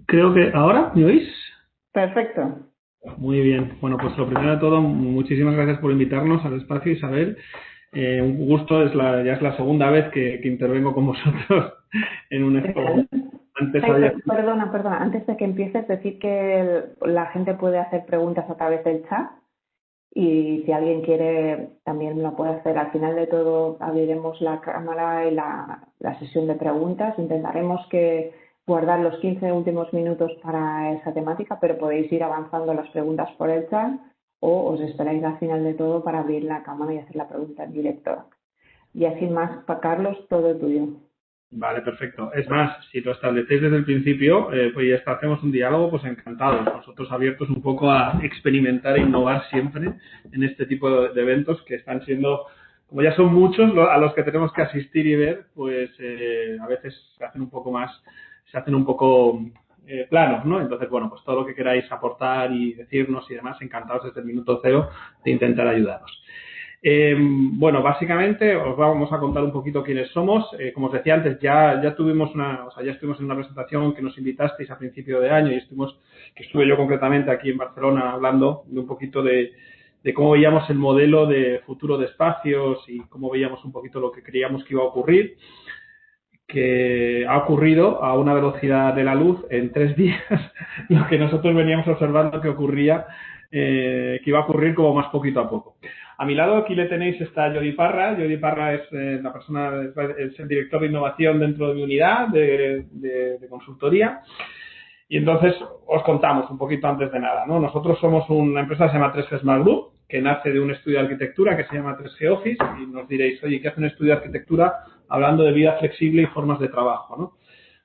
Creo que ahora, ¿me oís? Perfecto. Muy bien. Bueno, pues lo primero de todo, muchísimas gracias por invitarnos al espacio, Isabel. Un gusto, ya es la segunda vez que intervengo con vosotros en un espacio. Genial. Antes Ay, había... perdona. Antes de que empieces, decir que la gente puede hacer preguntas a través del chat y si alguien quiere también lo puede hacer. Al final de todo abriremos la cámara y la sesión de preguntas. Intentaremos que guardar los 15 últimos minutos para esa temática, pero podéis ir avanzando las preguntas por el chat o os esperáis al final de todo para abrir la cámara y hacer la pregunta en directo. Y así más, para Carlos, todo tuyo. Vale, perfecto. Es más, si lo establecéis desde el principio, pues ya está, hacemos un diálogo, pues encantados. Nosotros abiertos un poco a experimentar e innovar siempre en este tipo de eventos que están siendo, como ya son muchos a los que tenemos que asistir y ver, pues a veces se hacen un poco planos, ¿no? Entonces, bueno, pues todo lo que queráis aportar y decirnos y demás, encantados desde el minuto cero de intentar ayudaros. Bueno, básicamente os vamos a contar un poquito quiénes somos. Como os decía antes, ya tuvimos ya estuvimos en una presentación que nos invitasteis a principio de año y que estuve yo concretamente aquí en Barcelona hablando de un poquito de cómo veíamos el modelo de futuro de espacios y cómo veíamos un poquito lo que creíamos que iba a ocurrir, que ha ocurrido a una velocidad de la luz en 3 días, lo que nosotros veníamos observando que ocurría, que iba a ocurrir como más poquito a poco. A mi lado aquí le tenéis está Jordi Parra. Jordi Parra es la persona, es el director de innovación dentro de mi unidad de consultoría. Y entonces os contamos un poquito antes de nada, ¿no? Nosotros somos una empresa que se llama 3G Smart Group, que nace de un estudio de arquitectura que se llama 3G Office, y nos diréis, oye, ¿qué hace un estudio de arquitectura hablando de vida flexible y formas de trabajo, ¿no?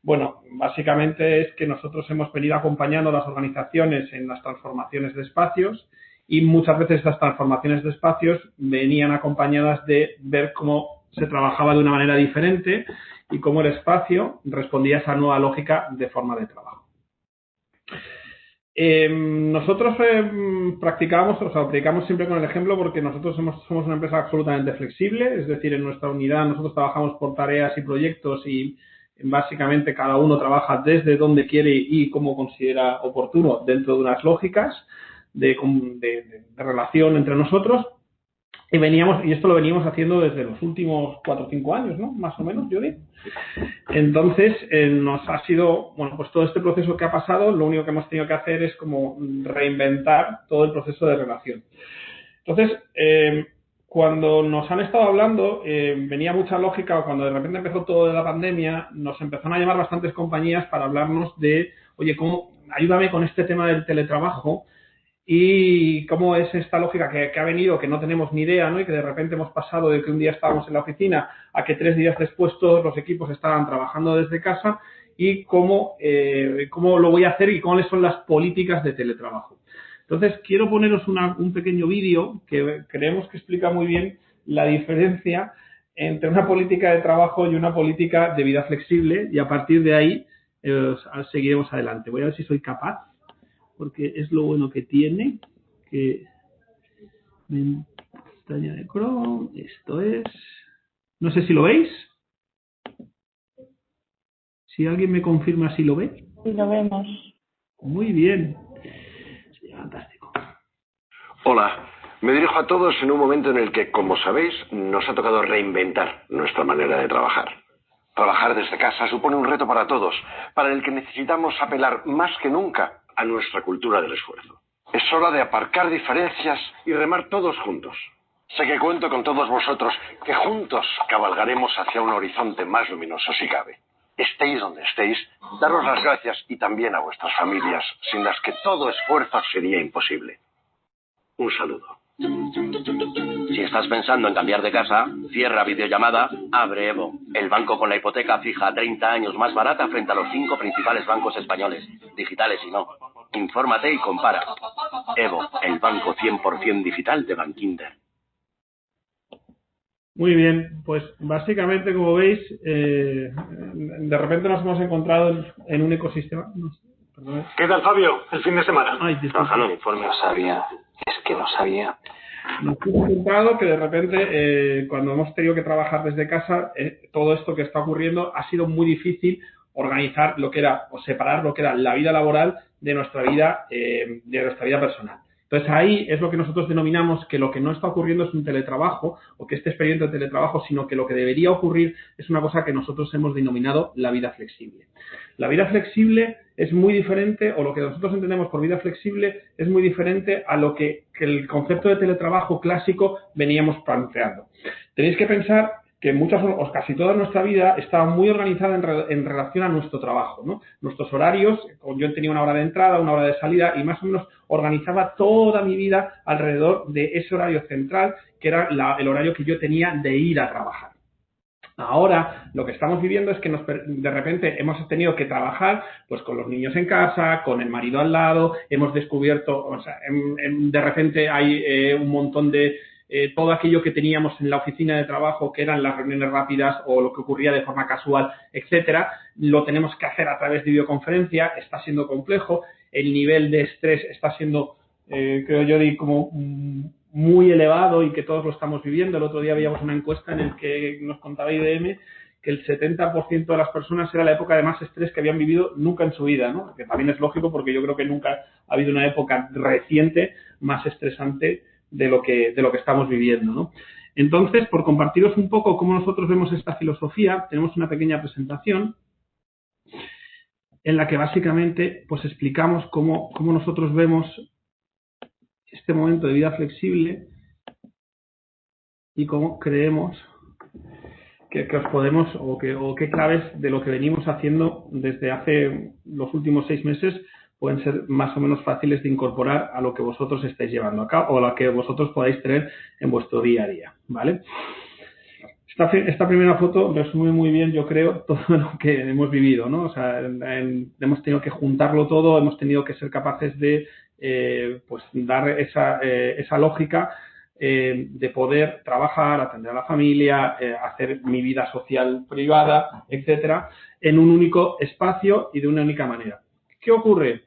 Bueno, básicamente es que nosotros hemos venido acompañando a las organizaciones en las transformaciones de espacios y muchas veces estas transformaciones de espacios venían acompañadas de ver cómo se trabajaba de una manera diferente y cómo el espacio respondía a esa nueva lógica de forma de trabajo. Nosotros practicamos, o sea, predicamos siempre con el ejemplo porque nosotros somos una empresa absolutamente flexible, es decir, en nuestra unidad nosotros trabajamos por tareas y proyectos y básicamente cada uno trabaja desde donde quiere y como considera oportuno dentro de unas lógicas de relación entre nosotros. Y esto lo veníamos haciendo desde los últimos 4 o 5 años, ¿no? Más o menos, Judith. Entonces, nos ha sido, bueno, pues todo este proceso que ha pasado, lo único que hemos tenido que hacer es como reinventar todo el proceso de relación. Entonces, cuando nos han estado hablando, venía mucha lógica, o cuando de repente empezó todo de la pandemia, nos empezaron a llamar bastantes compañías para hablarnos de, oye, ayúdame con este tema del teletrabajo y cómo es esta lógica que ha venido, que no tenemos ni idea, ¿no? Y que de repente hemos pasado de que un día estábamos en la oficina a que 3 días después todos los equipos estaban trabajando desde casa y cómo lo voy a hacer y cuáles son las políticas de teletrabajo. Entonces, quiero poneros un pequeño vídeo que creemos que explica muy bien la diferencia entre una política de trabajo y una política de vida flexible y a partir de ahí seguiremos adelante. Voy a ver si soy capaz porque es lo bueno que tiene, que pestaña de Chrome, esto es, no sé si lo veis, si alguien me confirma si lo ve. Y lo vemos. Muy bien, fantástico. Hola, me dirijo a todos en un momento en el que, como sabéis, nos ha tocado reinventar nuestra manera de trabajar. Trabajar desde casa supone un reto para todos, para el que necesitamos apelar más que nunca a nuestra cultura del esfuerzo. Es hora de aparcar diferencias y remar todos juntos. Sé que cuento con todos vosotros, que juntos cabalgaremos hacia un horizonte más luminoso si cabe. Estéis donde estéis, daros las gracias y también a vuestras familias, sin las que todo esfuerzo sería imposible. Un saludo. Si estás pensando en cambiar de casa, cierra videollamada, abre Evo, el banco con la hipoteca fija a 30 años más barata frente a los 5 principales bancos españoles, digitales y no. Infórmate y compara. Evo, el banco 100% digital de Bankinter. Muy bien, pues básicamente, como veis, de repente nos hemos encontrado en un ecosistema. No sé, perdón. ¿Qué tal, Fabio? El fin de semana. Ay, Trabajando en informe. No sabía, es que no sabía. Nos hemos encontrado que de repente, cuando hemos tenido que trabajar desde casa, todo esto que está ocurriendo ha sido muy difícil organizar lo que era, o separar lo que era la vida laboral de nuestra vida personal. Entonces ahí es lo que nosotros denominamos que lo que no está ocurriendo es un teletrabajo o que este experimento de teletrabajo, sino que lo que debería ocurrir es una cosa que nosotros hemos denominado la vida flexible. La vida flexible es muy diferente, o lo que nosotros entendemos por vida flexible es muy diferente a lo que el concepto de teletrabajo clásico veníamos planteando. Tenéis que pensar que muchas o casi toda nuestra vida estaba muy organizada en relación a nuestro trabajo, ¿no? Nuestros horarios, yo tenía una hora de entrada, una hora de salida y más o menos organizaba toda mi vida alrededor de ese horario central, que era el horario que yo tenía de ir a trabajar. Ahora lo que estamos viviendo es que de repente hemos tenido que trabajar pues con los niños en casa, con el marido al lado, hemos descubierto, o sea, de repente hay un montón de todo aquello que teníamos en la oficina de trabajo, que eran las reuniones rápidas o lo que ocurría de forma casual, etcétera, lo tenemos que hacer a través de videoconferencia, está siendo complejo, el nivel de estrés está siendo, creo yo, como muy elevado y que todos lo estamos viviendo. El otro día veíamos una encuesta en la que nos contaba IBM que el 70% de las personas era la época de más estrés que habían vivido nunca en su vida, ¿no? Que también es lógico porque yo creo que nunca ha habido una época reciente más estresante de lo que estamos viviendo, ¿no? Entonces, por compartiros un poco cómo nosotros vemos esta filosofía, tenemos una pequeña presentación en la que básicamente pues explicamos cómo nosotros vemos este momento de vida flexible y cómo creemos que os podemos o qué claves de lo que venimos haciendo desde hace los últimos 6 meses pueden ser más o menos fáciles de incorporar a lo que vosotros estáis llevando a cabo o a lo que vosotros podáis tener en vuestro día a día, ¿vale? Esta primera foto resume muy bien, yo creo, todo lo que hemos vivido, ¿no? O sea, hemos tenido que juntarlo todo, hemos tenido que ser capaces de pues dar esa lógica de poder trabajar, atender a la familia, hacer mi vida social privada, etcétera, en un único espacio y de una única manera. ¿Qué ocurre?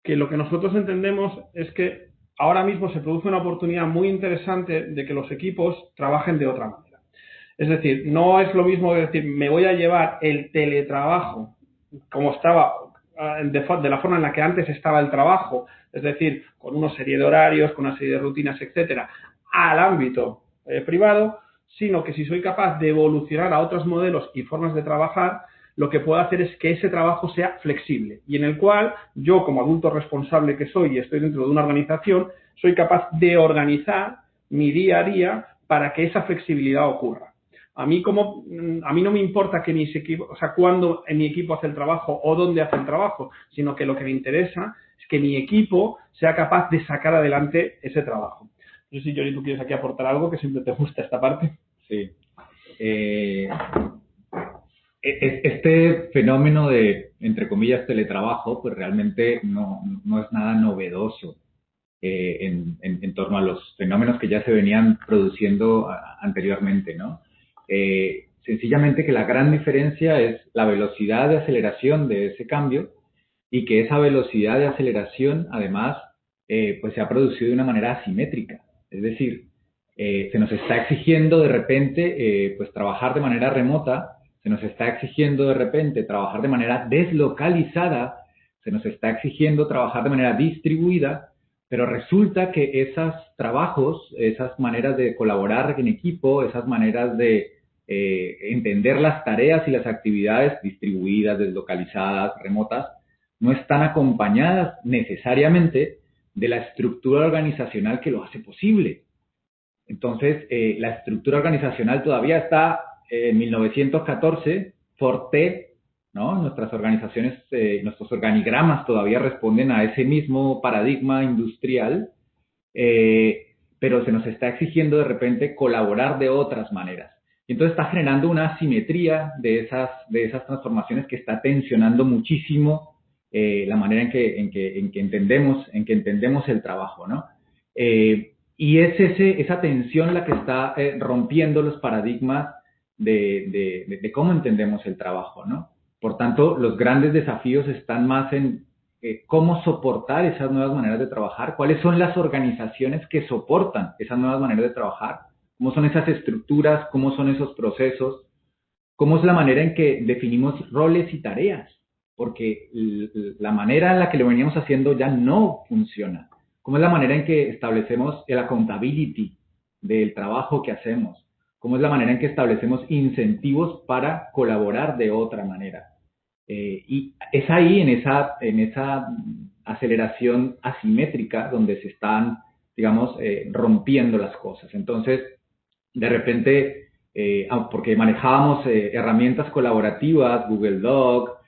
Que lo que nosotros entendemos es que ahora mismo se produce una oportunidad muy interesante de que los equipos trabajen de otra manera. Es decir, no es lo mismo decir, me voy a llevar el teletrabajo como estaba, de la forma en la que antes estaba el trabajo, es decir, con una serie de horarios, con una serie de rutinas, etcétera, al ámbito privado, sino que si soy capaz de evolucionar a otros modelos y formas de trabajar, lo que puedo hacer es que ese trabajo sea flexible y en el cual yo, como adulto responsable que soy y estoy dentro de una organización, soy capaz de organizar mi día a día para que esa flexibilidad ocurra. A mí no me importa que mis equipos, o sea, cuándo mi equipo hace el trabajo o dónde hace el trabajo, sino que lo que me interesa es que mi equipo sea capaz de sacar adelante ese trabajo. No sé si, Johnny, tú quieres aquí aportar algo que siempre te gusta esta parte. Sí. Este fenómeno de, entre comillas, teletrabajo, pues realmente no es nada novedoso en torno a los fenómenos que ya se venían produciendo anteriormente, ¿no? Sencillamente que la gran diferencia es la velocidad de aceleración de ese cambio y que esa velocidad de aceleración, además, pues se ha producido de una manera asimétrica. Es decir, se nos está exigiendo de repente pues trabajar de manera remota, se nos está exigiendo de repente trabajar de manera deslocalizada, se nos está exigiendo trabajar de manera distribuida, pero resulta que esos trabajos, esas maneras de colaborar en equipo, esas maneras de entender las tareas y las actividades distribuidas, deslocalizadas, remotas, no están acompañadas necesariamente de la estructura organizacional que lo hace posible. Entonces, la estructura organizacional todavía está en 1914, Forte, ¿no? Nuestras organizaciones, nuestros organigramas todavía responden a ese mismo paradigma industrial, pero se nos está exigiendo de repente colaborar de otras maneras. Y entonces está generando una asimetría de esas transformaciones que está tensionando muchísimo la manera en que entendemos el trabajo, ¿no? Y es esa tensión la que está rompiendo los paradigmas de cómo entendemos el trabajo, ¿no? Por tanto, los grandes desafíos están más en cómo soportar esas nuevas maneras de trabajar, cuáles son las organizaciones que soportan esas nuevas maneras de trabajar, cómo son esas estructuras, cómo son esos procesos, ¿Cómo es la manera en que definimos roles y tareas? Porque la manera en la que lo veníamos haciendo ya no funciona. ¿Cómo es la manera en que establecemos el accountability del trabajo que hacemos? ¿Cómo es la manera en que establecemos incentivos para colaborar de otra manera? Y es ahí, en esa aceleración asimétrica, donde se están, digamos, rompiendo las cosas. Entonces, de repente, porque manejábamos herramientas colaborativas, Google Doc,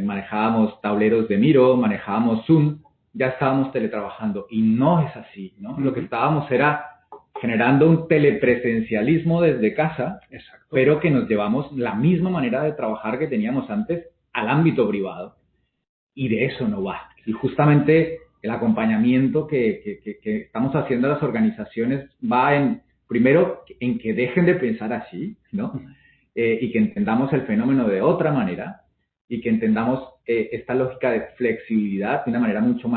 manejábamos tableros de Miro, manejábamos Zoom, ya estábamos teletrabajando. Y no es así, ¿no? Lo que estábamos era generando un telepresencialismo desde casa, Exacto. pero que nos llevamos la misma manera de trabajar que teníamos antes al ámbito privado. Y de eso no va. Y justamente el acompañamiento que estamos haciendo a las organizaciones va primero, en que dejen de pensar así, ¿no? Y que entendamos el fenómeno de otra manera, y que entendamos esta lógica de flexibilidad de una manera mucho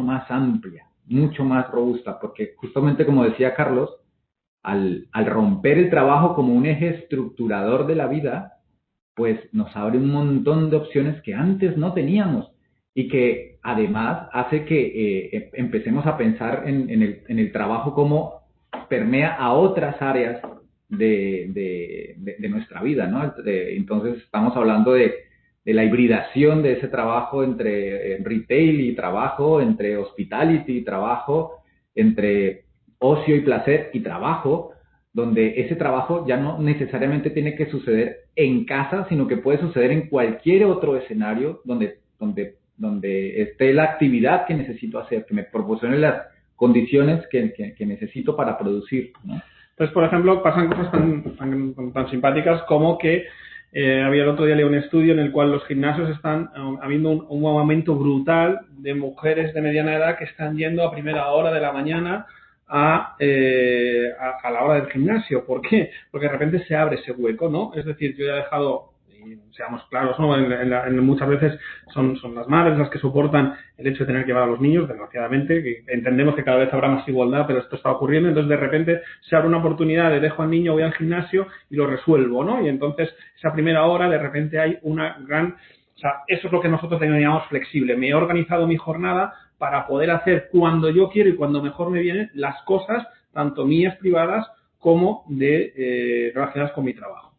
más amplia, mucho más robusta, porque justamente como decía Carlos, al romper el trabajo como un eje estructurador de la vida, pues nos abre un montón de opciones que antes no teníamos y que además hace que empecemos a pensar en el trabajo como permea a otras áreas de nuestra vida, ¿no? Entonces estamos hablando de la hibridación de ese trabajo entre retail y trabajo, entre hospitality y trabajo, entre ocio y placer y trabajo, donde ese trabajo ya no necesariamente tiene que suceder en casa, sino que puede suceder en cualquier otro escenario donde esté la actividad que necesito hacer, que me proporcione las condiciones que necesito para producir, ¿no? Entonces, por ejemplo, pasan cosas tan simpáticas como que había el otro día leí un estudio en el cual los gimnasios están habiendo un aumento brutal de mujeres de mediana edad que están yendo a primera hora de la mañana a la hora del gimnasio. ¿Por qué? Porque de repente se abre ese hueco, ¿no? Es decir, yo ya he dejado, y seamos claros, ¿no? Muchas veces son las madres las que soportan el hecho de tener que llevar a los niños, desgraciadamente, que entendemos que cada vez habrá más igualdad, pero esto está ocurriendo, entonces de repente se abre una oportunidad de dejo al niño, voy al gimnasio y lo resuelvo, ¿no? Y entonces esa primera hora de repente hay una gran... O sea, eso es lo que nosotros denominamos flexible. Me he organizado mi jornada para poder hacer cuando yo quiero y cuando mejor me vienen las cosas, tanto mías privadas como relacionadas con mi trabajo.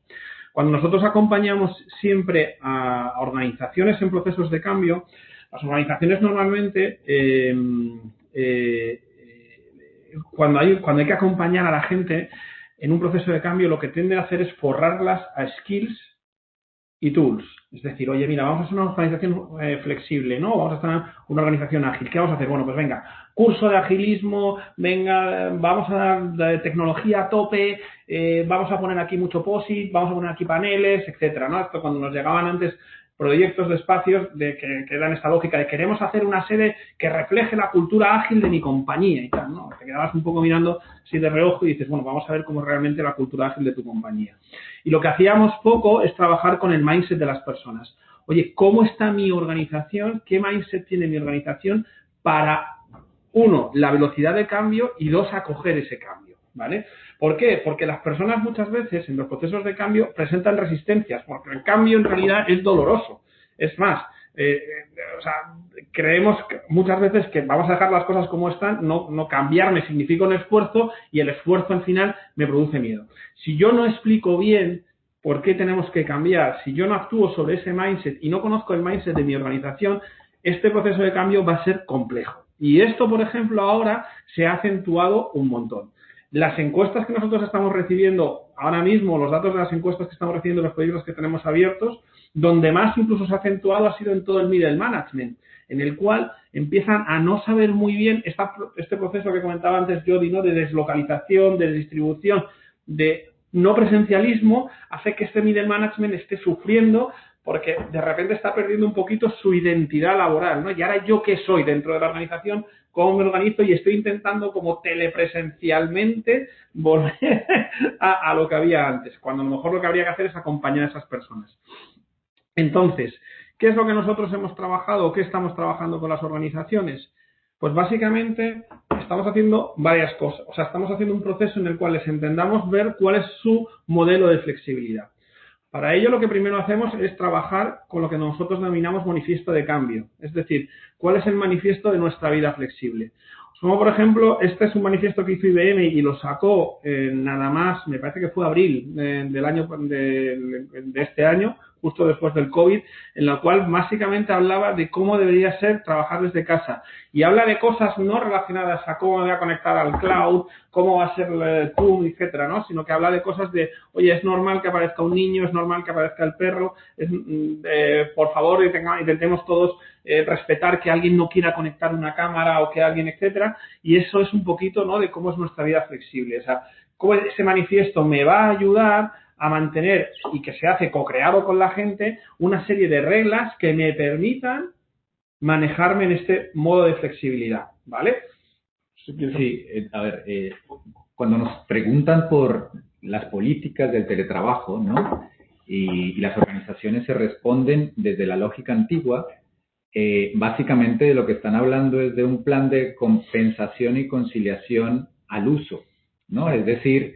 Cuando nosotros acompañamos siempre a organizaciones en procesos de cambio, las organizaciones normalmente, cuando hay que acompañar a la gente en un proceso de cambio, lo que tienden a hacer es forrarlas a skills y tools. Es decir, oye, mira, vamos a hacer una organización flexible, ¿no? Vamos a hacer una organización ágil. ¿Qué vamos a hacer? Bueno, pues venga, curso de agilismo, venga, vamos a dar de tecnología a tope, vamos a poner aquí mucho POSIT, vamos a poner aquí paneles, etcétera, ¿no? Esto cuando nos llegaban antes proyectos de espacios que dan esta lógica de queremos hacer una sede que refleje la cultura ágil de mi compañía y tal, ¿no? Te quedabas un poco mirando así de reojo y dices, bueno, vamos a ver cómo es realmente la cultura ágil de tu compañía. Y lo que hacíamos poco es trabajar con el mindset de las personas. Oye, ¿cómo está mi organización? ¿Qué mindset tiene mi organización para, uno, la velocidad de cambio y dos, acoger ese cambio? ¿Vale? ¿Por qué? Porque las personas muchas veces en los procesos de cambio presentan resistencias, porque el cambio en realidad es doloroso. Es más, creemos que muchas veces que vamos a dejar las cosas como están, no cambiarme significa un esfuerzo y el esfuerzo al final me produce miedo. Si yo no explico bien por qué tenemos que cambiar, si yo no actúo sobre ese mindset y no conozco el mindset de mi organización, este proceso de cambio va a ser complejo. Y esto, por ejemplo, ahora se ha acentuado un montón. Las encuestas que nosotros estamos recibiendo ahora mismo, los datos de las encuestas que estamos recibiendo, los proyectos que tenemos abiertos, donde más incluso se ha acentuado ha sido en todo el middle management, en el cual empiezan a no saber muy bien este proceso que comentaba antes Jody, ¿no? De deslocalización, de distribución, de no presencialismo, hace que este middle management esté sufriendo porque de repente está perdiendo un poquito su identidad laboral, ¿no? Y ahora yo qué soy dentro de la organización, cómo me organizo y estoy intentando como telepresencialmente volver a lo que había antes, cuando a lo mejor lo que habría que hacer es acompañar a esas personas. Entonces, ¿qué es lo que nosotros hemos trabajado o qué estamos trabajando con las organizaciones? Pues básicamente estamos haciendo varias cosas. O sea, estamos haciendo un proceso en el cual les entendamos ver cuál es su modelo de flexibilidad. Para ello lo que primero hacemos es trabajar con lo que nosotros denominamos manifiesto de cambio, es decir, cuál es el manifiesto de nuestra vida flexible. Como por ejemplo, este es un manifiesto que hizo IBM y lo sacó nada más, me parece que fue abril del año de este año, justo después del COVID, en la cual básicamente hablaba de cómo debería ser trabajar desde casa. Y habla de cosas no relacionadas a cómo me voy a conectar al cloud, cómo va a ser el Zoom, etcétera, ¿no? Sino que habla de cosas de, oye, es normal que aparezca un niño, es normal que aparezca el perro, por favor, intentemos todos respetar que alguien no quiera conectar una cámara o que alguien, etcétera. Y eso es un poquito, ¿no?, de cómo es nuestra vida flexible. O sea, cómo ese manifiesto me va a ayudar a mantener, y que se hace co-creado con la gente, una serie de reglas que me permitan manejarme en este modo de flexibilidad, ¿vale? Sí, a ver, cuando nos preguntan por las políticas del teletrabajo, ¿no?, y las organizaciones se responden desde la lógica antigua, básicamente de lo que están hablando es de un plan de compensación y conciliación al uso, ¿no? Es decir,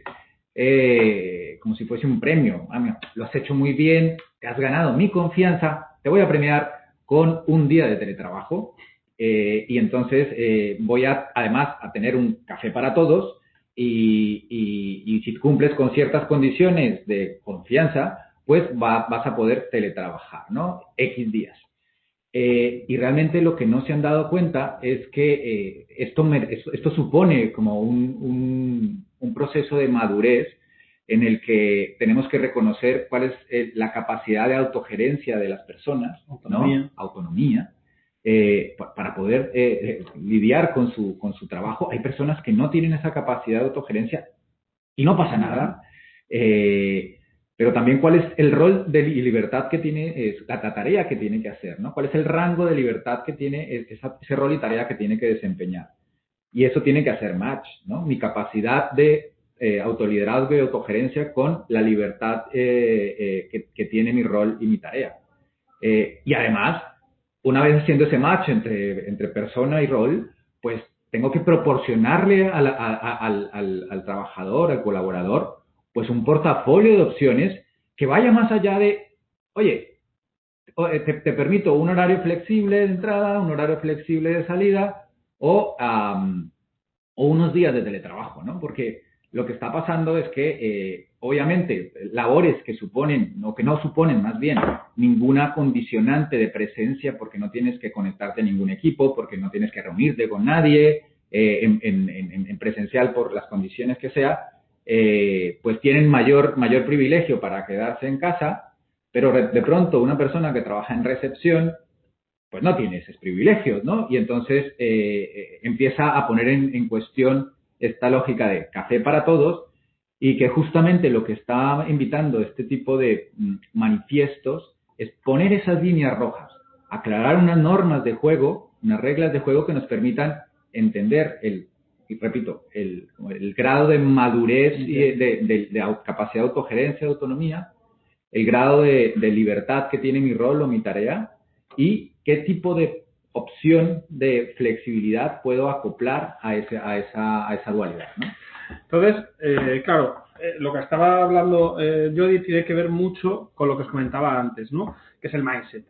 como si fuese un premio. Mira, lo has hecho muy bien, te has ganado mi confianza, te voy a premiar con un día de teletrabajo y entonces voy además a tener un café para todos y si cumples con ciertas condiciones de confianza, pues vas a poder teletrabajar, ¿no? X días. Y realmente lo que no se han dado cuenta es que esto supone como un proceso de madurez en el que tenemos que reconocer cuál es la capacidad de autogerencia de las personas, ¿no? Autonomía, para poder lidiar con su trabajo. Hay personas que no tienen esa capacidad de autogerencia y no pasa nada. Pero también cuál es el rol de libertad que tiene, la tarea que tiene que hacer, ¿no? Cuál es el rango de libertad que tiene ese rol y tarea que tiene que desempeñar. Y eso tiene que hacer match, ¿no? Mi capacidad de autoliderazgo y autogerencia con la libertad que tiene mi rol y mi tarea. Y además, una vez haciendo ese match entre persona y rol, pues tengo que proporcionarle al trabajador, al colaborador, pues un portafolio de opciones que vaya más allá de, oye, te permito un horario flexible de entrada, un horario flexible de salida o unos días de teletrabajo, ¿no? Porque lo que está pasando es que, obviamente, labores que suponen, o que no suponen más bien, ninguna condicionante de presencia porque no tienes que conectarte a ningún equipo, porque no tienes que reunirte con nadie en presencial por las condiciones que sea, pues tienen mayor privilegio para quedarse en casa, pero de pronto una persona que trabaja en recepción, pues no tiene esos privilegios, ¿no? Y entonces empieza a poner en cuestión esta lógica de café para todos y que justamente lo que está invitando este tipo de manifiestos es poner esas líneas rojas, aclarar unas normas de juego, unas reglas de juego que nos permitan entender y repito, el grado de madurez y de capacidad de autogerencia, de autonomía, el grado de libertad que tiene mi rol o mi tarea y qué tipo de opción de flexibilidad puedo acoplar a esa dualidad, ¿no? Entonces, claro, lo que estaba hablando Jody tiene que ver mucho con lo que os comentaba antes, ¿no? Que es el mindset.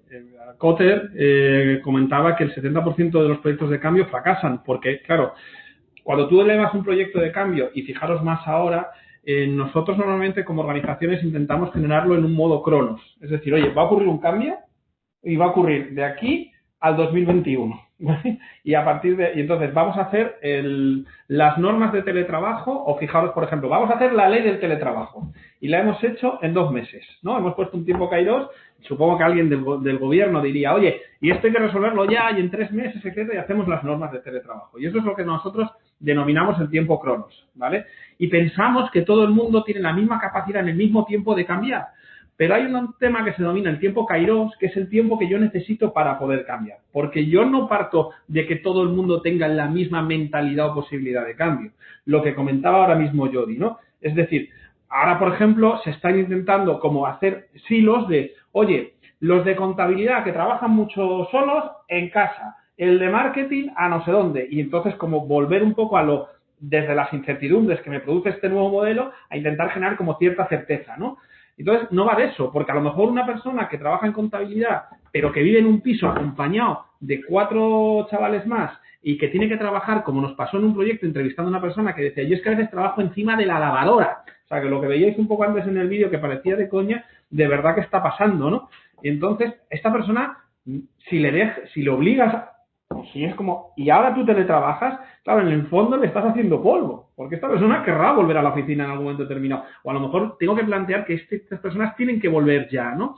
Kotter comentaba que el 70% de los proyectos de cambio fracasan porque, claro, cuando tú elevas un proyecto de cambio, y fijaros más ahora, nosotros normalmente como organizaciones intentamos generarlo en un modo Cronos. Es decir, oye, va a ocurrir un cambio y va a ocurrir de aquí al 2021. ¿Vale? Y entonces vamos a hacer las normas de teletrabajo, o fijaros, por ejemplo, vamos a hacer la ley del teletrabajo. Y la hemos hecho en 2 meses, ¿no? Hemos puesto un tiempo Kairos. Supongo que alguien del gobierno diría, oye, y esto hay que resolverlo ya, y en 3 meses, etcétera, y hacemos las normas de teletrabajo. Y eso es lo que nosotros denominamos el tiempo Cronos, ¿vale? Y pensamos que todo el mundo tiene la misma capacidad en el mismo tiempo de cambiar. Pero hay un tema que se denomina el tiempo Kairos, que es el tiempo que yo necesito para poder cambiar. Porque yo no parto de que todo el mundo tenga la misma mentalidad o posibilidad de cambio. Lo que comentaba ahora mismo Jody, ¿no? Es decir, ahora, por ejemplo, se están intentando como hacer silos de, oye, los de contabilidad que trabajan mucho solos en casa, el de marketing a no sé dónde. Y entonces como volver un poco desde las incertidumbres que me produce este nuevo modelo, a intentar generar como cierta certeza, ¿no? Entonces, no va de eso, porque a lo mejor una persona que trabaja en contabilidad, pero que vive en un piso acompañado de 4 chavales más y que tiene que trabajar, como nos pasó en un proyecto entrevistando a una persona que decía, yo es que a veces trabajo encima de la lavadora. O sea, que lo que veíais un poco antes en el vídeo que parecía de coña, de verdad que está pasando, ¿no? Y entonces, esta persona, si le obligas, si es como, y ahora tú teletrabajas, claro, en el fondo le estás haciendo polvo, porque esta persona querrá volver a la oficina en algún momento determinado. O a lo mejor tengo que plantear que estas personas tienen que volver ya, ¿no?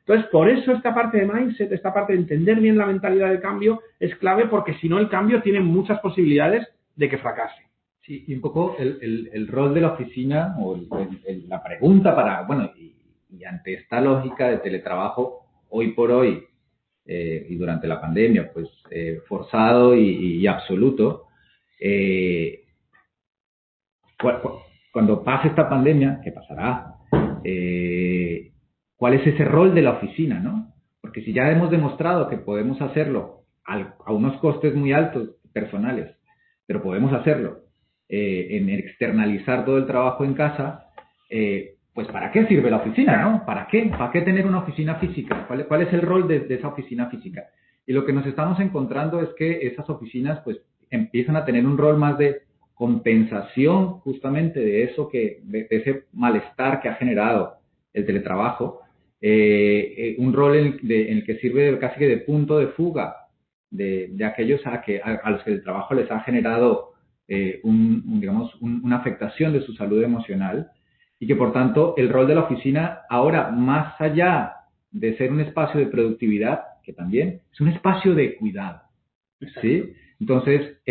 Entonces, por eso esta parte de mindset, esta parte de entender bien la mentalidad de cambio es clave, porque si no el cambio tiene muchas posibilidades de que fracase. Sí, y un poco el rol de la oficina o la pregunta para, bueno, y ante esta lógica de teletrabajo, hoy por hoy y durante la pandemia, pues forzado y absoluto, cuando pase esta pandemia, que pasará, ¿cuál es ese rol de la oficina, no? Porque si ya hemos demostrado que podemos hacerlo a unos costes muy altos personales, pero podemos hacerlo en externalizar todo el trabajo en casa, pues ¿para qué sirve la oficina, no? ¿Para qué? ¿Para qué tener una oficina física? ¿Cuál es el rol de esa oficina física? Y lo que nos estamos encontrando es que esas oficinas pues empiezan a tener un rol más de compensación justamente de eso de ese malestar que ha generado el teletrabajo, un rol en el que sirve casi que de punto de fuga de aquellos a los que el trabajo les ha generado una afectación de su salud emocional, y que por tanto el rol de la oficina ahora, más allá de ser un espacio de productividad, que también es un espacio de cuidado. ¿Sí? Entonces,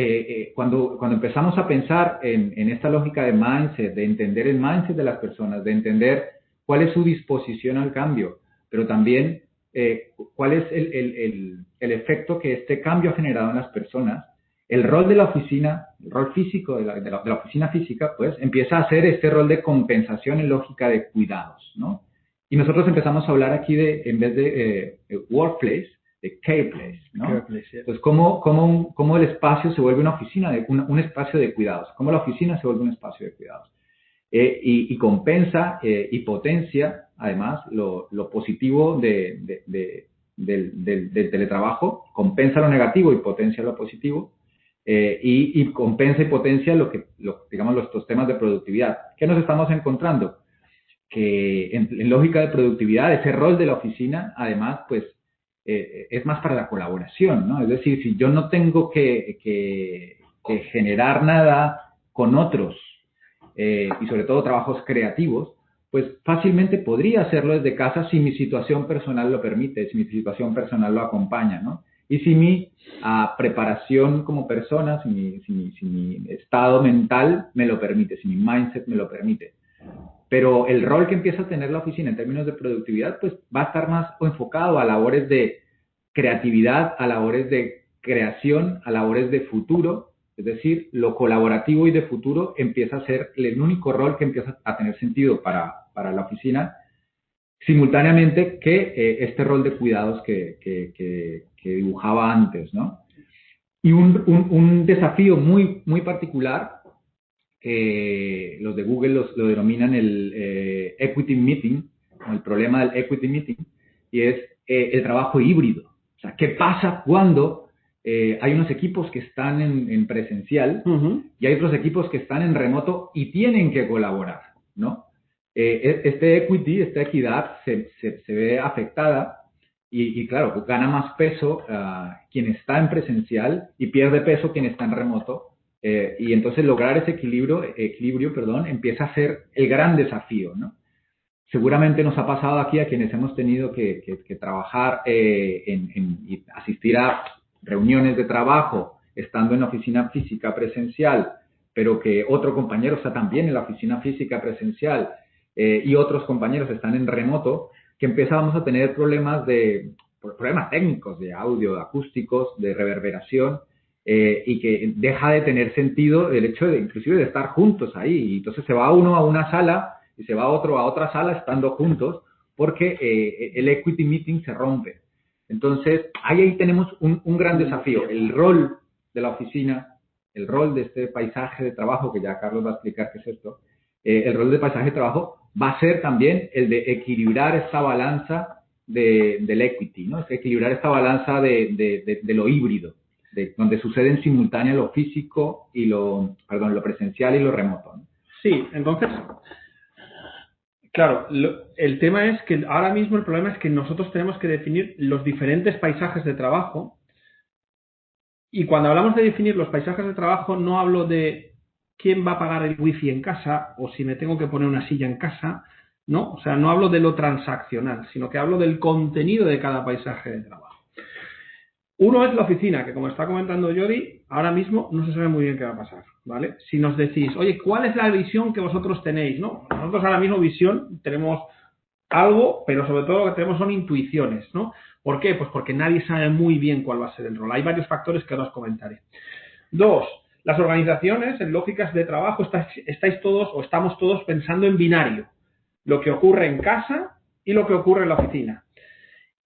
cuando empezamos a pensar en esta lógica de mindset, de entender el mindset de las personas, de entender cuál es su disposición al cambio, pero también cuál es el efecto que este cambio ha generado en las personas, el rol de la oficina, el rol físico de la oficina física, pues empieza a ser este rol de compensación en lógica de cuidados, ¿no? Y nosotros empezamos a hablar aquí en vez de workplace, de care place, ¿no? Care place, yeah. Entonces, ¿cómo el espacio se vuelve una oficina, un espacio de cuidados? ¿Cómo la oficina se vuelve un espacio de cuidados? Y compensa y potencia, además, lo positivo del teletrabajo, compensa lo negativo y potencia lo positivo, y compensa y potencia digamos, los temas de productividad. ¿Qué nos estamos encontrando? Que en lógica de productividad, ese rol de la oficina, además, pues, es más para la colaboración, ¿no? Es decir, si yo no tengo que generar nada con otros, y sobre todo trabajos creativos, pues fácilmente podría hacerlo desde casa si mi situación personal lo permite, si mi situación personal lo acompaña, ¿no? Y si mi preparación como persona, si mi estado mental me lo permite, si mi mindset me lo permite. Pero el rol que empieza a tener la oficina en términos de productividad, pues va a estar más enfocado a labores de creatividad, a labores de creación, a labores de futuro. Es decir, lo colaborativo y de futuro empieza a ser el único rol que empieza a tener sentido para la oficina, simultáneamente que este rol de cuidados que dibujaba antes, ¿no? Y un desafío muy, muy particular, los de Google lo denominan el equity meeting, o el problema del equity meeting, y es el trabajo híbrido. O sea, ¿qué pasa cuando hay unos equipos que están en presencial y hay otros equipos que están en remoto y tienen que colaborar, ¿no? Esta equidad se ve afectada y claro, gana más peso quien está en presencial y pierde peso quien está en remoto. Y entonces lograr ese equilibrio, empieza a ser el gran desafío, ¿no? Seguramente nos ha pasado aquí a quienes hemos tenido que trabajar y asistir a reuniones de trabajo estando en la oficina física presencial, pero que otro compañero está también en la oficina física presencial y otros compañeros están en remoto, que empezábamos a tener problemas técnicos de audio, de acústicos, de reverberación, y que deja de tener sentido el hecho de inclusive de estar juntos ahí. Y entonces se va uno a una sala y se va otro a otra sala estando juntos porque el equity meeting se rompe. Entonces, ahí tenemos un gran desafío. El rol de la oficina, el rol de este paisaje de trabajo, que ya Carlos va a explicar qué es esto, el rol de paisaje de trabajo va a ser también el de equilibrar esta balanza del equity, ¿no? Es equilibrar esta balanza de lo híbrido, donde sucede en simultáneo lo físico y lo presencial y lo remoto, ¿no? Sí, entonces, claro, el tema es que ahora mismo el problema es que nosotros tenemos que definir los diferentes paisajes de trabajo, y cuando hablamos de definir los paisajes de trabajo no hablo de quién va a pagar el wifi en casa o si me tengo que poner una silla en casa, ¿no? O sea, no hablo de lo transaccional, sino que hablo del contenido de cada paisaje de trabajo. Uno es la oficina, que como está comentando Jordi, ahora mismo no se sabe muy bien qué va a pasar, ¿vale? Si nos decís, oye, ¿cuál es la visión que vosotros tenéis, no? Nosotros ahora mismo visión tenemos algo, pero sobre todo lo que tenemos son intuiciones, ¿no? ¿Por qué? Pues porque nadie sabe muy bien cuál va a ser el rol. Hay varios factores que ahora os comentaré. 2. Las organizaciones, en lógicas de trabajo, estáis todos o estamos todos pensando en binario. Lo que ocurre en casa y lo que ocurre en la oficina.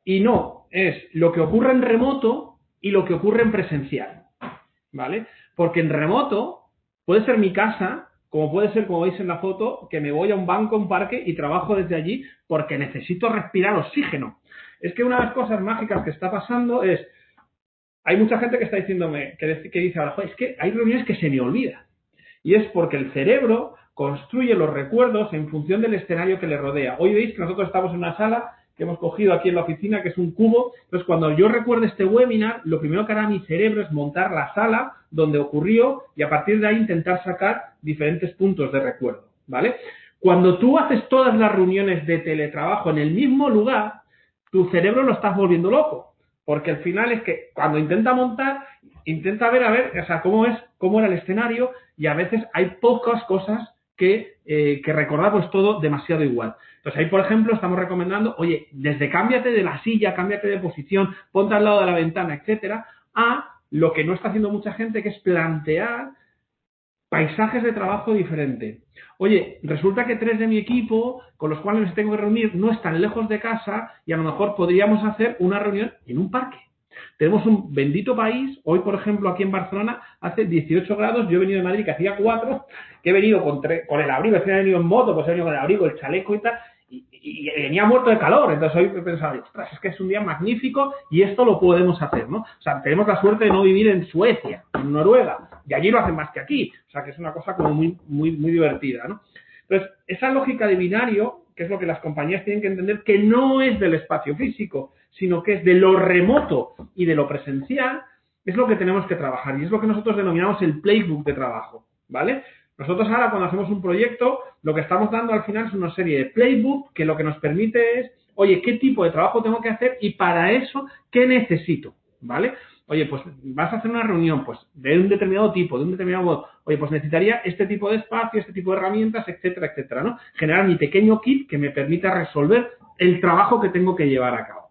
Y no, es lo que ocurre en remoto y lo que ocurre en presencial, ¿vale? Porque en remoto puede ser mi casa, como puede ser, como veis en la foto, que me voy a un banco, un parque y trabajo desde allí porque necesito respirar oxígeno. Es que una de las cosas mágicas que está pasando es, hay mucha gente que está diciéndome, que dice ahora, es que hay reuniones que se me olvidan. Y es porque el cerebro construye los recuerdos en función del escenario que le rodea. Hoy veis que nosotros estamos en una sala que hemos cogido aquí en la oficina, que es un cubo. Entonces, cuando yo recuerde este webinar, lo primero que hará mi cerebro es montar la sala donde ocurrió y a partir de ahí intentar sacar diferentes puntos de recuerdo, ¿vale? Cuando tú haces todas las reuniones de teletrabajo en el mismo lugar, tu cerebro lo estás volviendo loco. Porque al final es que cuando intenta montar, intenta ver, o sea, cómo era el escenario y a veces hay pocas cosas que recordar, pues todo demasiado igual. Entonces ahí, por ejemplo, estamos recomendando, oye, desde cámbiate de la silla, cámbiate de posición, ponte al lado de la ventana, etcétera, a lo que no está haciendo mucha gente, que es plantear paisajes de trabajo diferentes. Oye, resulta que 3 de mi equipo, con los cuales me tengo que reunir, no están lejos de casa y a lo mejor podríamos hacer una reunión en un parque. Tenemos un bendito país, hoy por ejemplo aquí en Barcelona hace 18 grados, yo he venido de Madrid que hacía 4, que he venido con el abrigo, he venido en moto, pues he venido con el abrigo, el chaleco y tal, y venía muerto de calor. Entonces hoy he pensado, ostras, es que es un día magnífico y esto lo podemos hacer, ¿no? O sea, tenemos la suerte de no vivir en Suecia, en Noruega, y allí lo hacen más que aquí, o sea que es una cosa como muy divertida, ¿no? Entonces, esa lógica de binario, que es lo que las compañías tienen que entender, que no es del espacio físico, sino que es de lo remoto y de lo presencial, es lo que tenemos que trabajar y es lo que nosotros denominamos el playbook de trabajo, ¿vale? Nosotros ahora cuando hacemos un proyecto, lo que estamos dando al final es una serie de playbook que lo que nos permite es, oye, ¿qué tipo de trabajo tengo que hacer? Y para eso, ¿qué necesito? ¿Vale? Oye, pues vas a hacer una reunión pues de un determinado tipo, de un determinado modo. Oye, pues necesitaría este tipo de espacio, este tipo de herramientas, etcétera, etcétera, ¿no? Generar mi pequeño kit que me permita resolver el trabajo que tengo que llevar a cabo.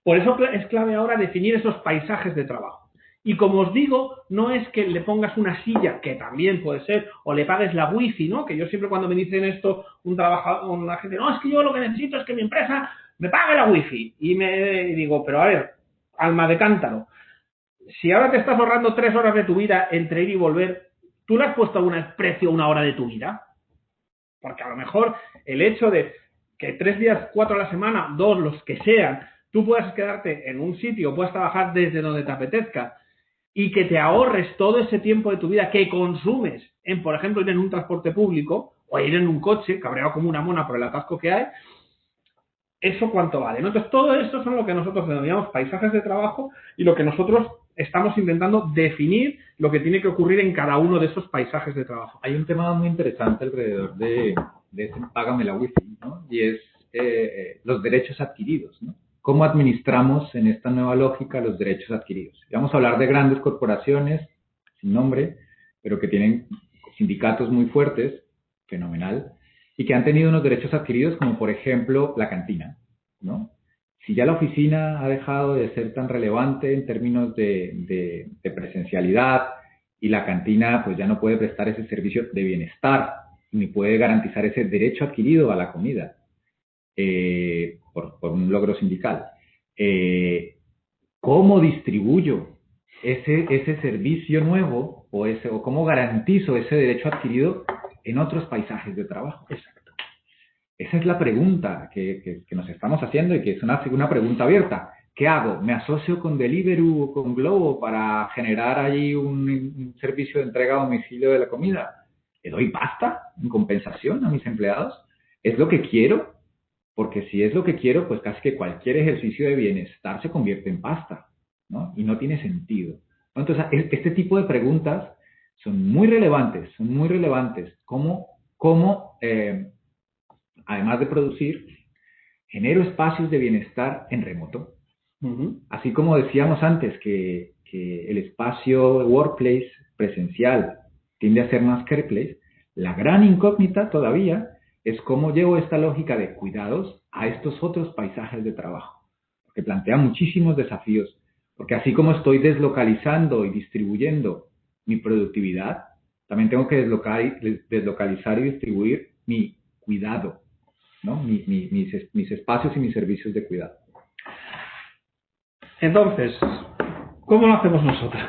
Por eso es clave ahora definir esos paisajes de trabajo. Y como os digo, no es que le pongas una silla, que también puede ser, o le pagues la wifi, ¿no? Que yo siempre cuando me dicen esto, un trabajador, una gente, no, es que yo lo que necesito es que mi empresa me pague la wifi. Y me digo, pero a ver, alma de cántaro, si ahora te estás ahorrando 3 horas de tu vida entre ir y volver, ¿tú le has puesto algún precio a una hora de tu vida? Porque a lo mejor el hecho de que 3 días, 4 a la semana, 2, los que sean, tú puedas quedarte en un sitio, puedas trabajar desde donde te apetezca y que te ahorres todo ese tiempo de tu vida que consumes en, por ejemplo, ir en un transporte público o ir en un coche, cabreado como una mona por el atasco que hay, ¿eso cuánto vale? ¿No? Entonces, todo esto son lo que nosotros denominamos paisajes de trabajo y lo que nosotros estamos intentando definir lo que tiene que ocurrir en cada uno de esos paisajes de trabajo. Hay un tema muy interesante alrededor de ese págame la wifi, ¿no? Y es los derechos adquiridos, ¿no? ¿Cómo administramos en esta nueva lógica los derechos adquiridos? Y vamos a hablar de grandes corporaciones, sin nombre, pero que tienen sindicatos muy fuertes, fenomenal, y que han tenido unos derechos adquiridos como, por ejemplo, la cantina, ¿no? Si ya la oficina ha dejado de ser tan relevante en términos de presencialidad y la cantina pues ya no puede prestar ese servicio de bienestar ni puede garantizar ese derecho adquirido a la comida, por un logro sindical. ¿Cómo distribuyo ese servicio nuevo o cómo garantizo ese derecho adquirido en otros paisajes de trabajo? Exacto. Esa es la pregunta que nos estamos haciendo y que es una pregunta abierta. ¿Qué hago? ¿Me asocio con Deliveroo o con Glovo para generar allí un servicio de entrega a domicilio de la comida? ¿Le doy pasta en compensación a mis empleados? ¿Es lo que quiero? Porque si es lo que quiero, pues casi que cualquier ejercicio de bienestar se convierte en pasta, ¿no? Y no tiene sentido. Entonces, este tipo de preguntas son muy relevantes, ¿Cómo además de producir, genero espacios de bienestar en remoto? Así como decíamos antes que el espacio workplace presencial tiende a ser más careplace, la gran incógnita todavía es cómo llevo esta lógica de cuidados a estos otros paisajes de trabajo, porque plantea muchísimos desafíos, porque así como estoy deslocalizando y distribuyendo mi productividad, también tengo que deslocalizar y distribuir mi cuidado, ¿no? Mis espacios y mis servicios de cuidado. Entonces, ¿cómo lo hacemos nosotros?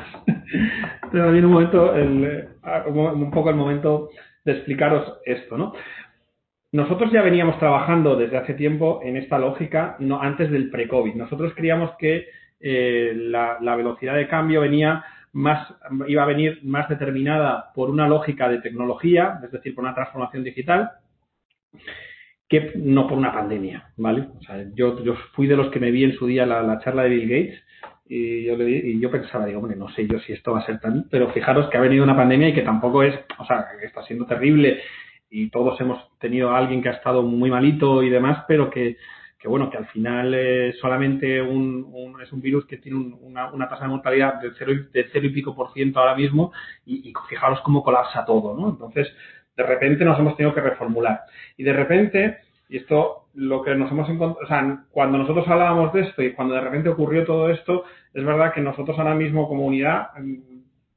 Pero viene un poco el momento de explicaros esto, ¿no? Nosotros ya veníamos trabajando desde hace tiempo en esta lógica, no antes del pre-COVID. Nosotros creíamos que la velocidad de cambio iba a venir más determinada por una lógica de tecnología, es decir, por una transformación digital, que no por una pandemia, ¿vale? O sea, yo fui de los que me vi en su día la charla de Bill Gates y yo pensaba, digo, hombre, no sé yo si esto va a ser tan... Pero fijaros que ha venido una pandemia y que tampoco es... O sea, que está siendo terrible y todos hemos tenido a alguien que ha estado muy malito y demás, pero que bueno, que al final solamente es un virus que tiene una tasa de mortalidad de 0 y pico % ahora mismo y fijaros cómo colapsa todo, ¿no? Entonces, de repente nos hemos tenido que reformular. Y de repente, y esto lo que nos hemos encontrado, o sea, cuando nosotros hablábamos de esto y cuando de repente ocurrió todo esto, es verdad que nosotros ahora mismo como unidad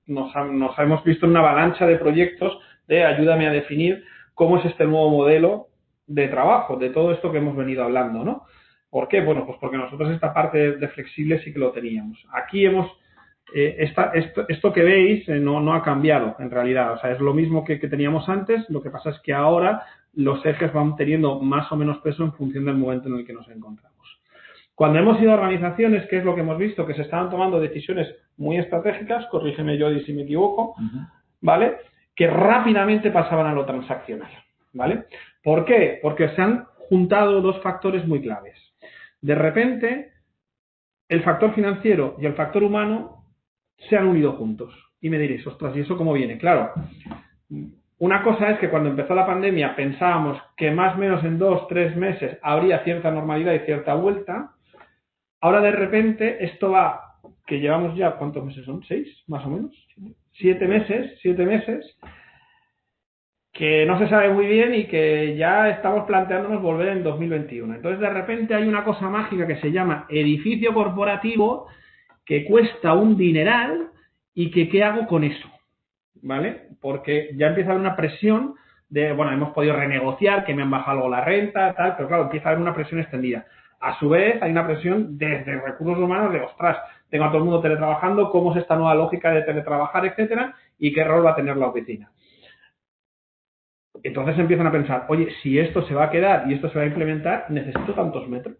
nos hemos visto en una avalancha de proyectos de ayúdame a definir cómo es este nuevo modelo de trabajo, de todo esto que hemos venido hablando, ¿no? ¿Por qué? Bueno, pues porque nosotros esta parte de flexible sí que lo teníamos. Aquí hemos... esto que veis no ha cambiado en realidad, o sea, es lo mismo que teníamos antes, lo que pasa es que ahora los ejes van teniendo más o menos peso en función del momento en el que nos encontramos. Cuando hemos ido a organizaciones, ¿qué es lo que hemos visto? Que se estaban tomando decisiones muy estratégicas, corrígeme Jody si me equivoco, ¿vale? Que rápidamente pasaban a lo transaccional, ¿vale? ¿Por qué? Porque se han juntado dos factores muy claves. De repente, el factor financiero y el factor humano se han unido juntos. Y me diréis, ostras, ¿y eso cómo viene? Claro, una cosa es que cuando empezó la pandemia pensábamos que más o menos en 2-3 meses habría cierta normalidad y cierta vuelta. Ahora de repente esto va, que llevamos ya, ¿cuántos meses son? ¿6? Más o menos. 7 meses, que no se sabe muy bien y que ya estamos planteándonos volver en 2021. Entonces de repente hay una cosa mágica que se llama edificio corporativo que cuesta un dineral y que ¿qué hago con eso? ¿Vale? Porque ya empieza a haber una presión de, bueno, hemos podido renegociar, que me han bajado algo la renta, tal, pero claro, empieza a haber una presión extendida. A su vez, hay una presión desde recursos humanos de, ostras, tengo a todo el mundo teletrabajando, cómo es esta nueva lógica de teletrabajar, etcétera, y qué rol va a tener la oficina. Entonces empiezan a pensar, oye, si esto se va a quedar y esto se va a implementar, necesito tantos metros.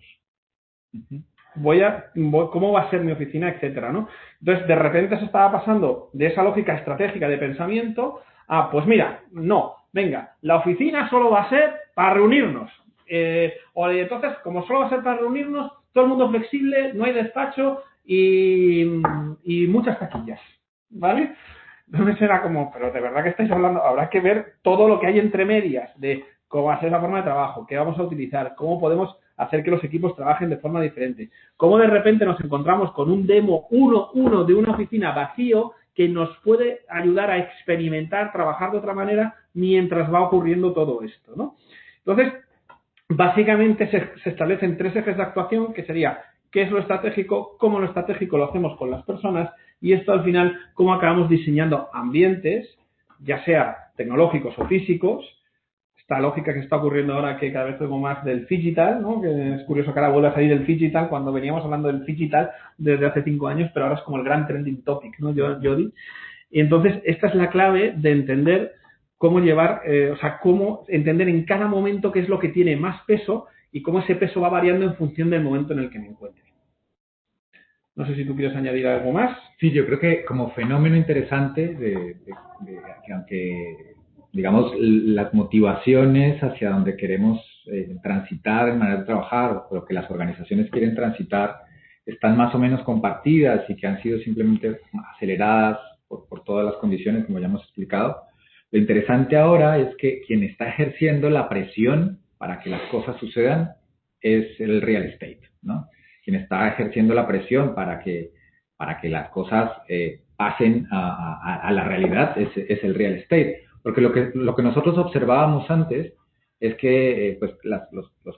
¿Cómo va a ser mi oficina, etcétera, ¿no? Entonces, de repente se estaba pasando de esa lógica estratégica de pensamiento a, pues mira, no, venga, la oficina solo va a ser para reunirnos. Entonces, como solo va a ser para reunirnos, todo el mundo flexible, no hay despacho y muchas taquillas, ¿vale? Entonces era como, pero de verdad que estáis hablando, habrá que ver todo lo que hay entre medias de cómo va a ser la forma de trabajo, qué vamos a utilizar, cómo podemos hacer que los equipos trabajen de forma diferente. Cómo de repente nos encontramos con un demo 1-1 de una oficina vacío que nos puede ayudar a experimentar, trabajar de otra manera mientras va ocurriendo todo esto, ¿no? Entonces, básicamente se establecen 3 ejes de actuación que sería qué es lo estratégico, cómo lo estratégico lo hacemos con las personas y esto al final cómo acabamos diseñando ambientes, ya sea tecnológicos o físicos. Esta lógica que está ocurriendo ahora que cada vez tengo más del digital, ¿no? Que es curioso que ahora vuelva a salir el digital cuando veníamos hablando del digital desde hace 5 años, pero ahora es como el gran trending topic, ¿no, Jody? Y entonces esta es la clave de entender cómo llevar, o sea, cómo entender en cada momento qué es lo que tiene más peso y cómo ese peso va variando en función del momento en el que me encuentre. No sé si tú quieres añadir algo más. Sí, yo creo que como fenómeno interesante de que aunque, digamos, las motivaciones hacia donde queremos transitar en manera de trabajar o lo que las organizaciones quieren transitar están más o menos compartidas y que han sido simplemente aceleradas por todas las condiciones, como ya hemos explicado. Lo interesante ahora es que quien está ejerciendo la presión para que las cosas sucedan es el real estate, ¿no? Quien está ejerciendo la presión para que las cosas pasen a la realidad es el real estate. Porque lo que nosotros observábamos antes es que pues las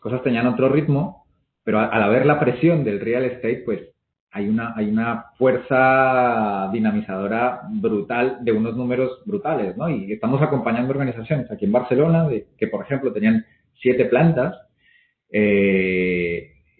cosas tenían otro ritmo, pero al haber la presión del real estate, pues hay una fuerza dinamizadora brutal de unos números brutales, ¿no? Y estamos acompañando organizaciones aquí en Barcelona que, por ejemplo, tenían 7 plantas,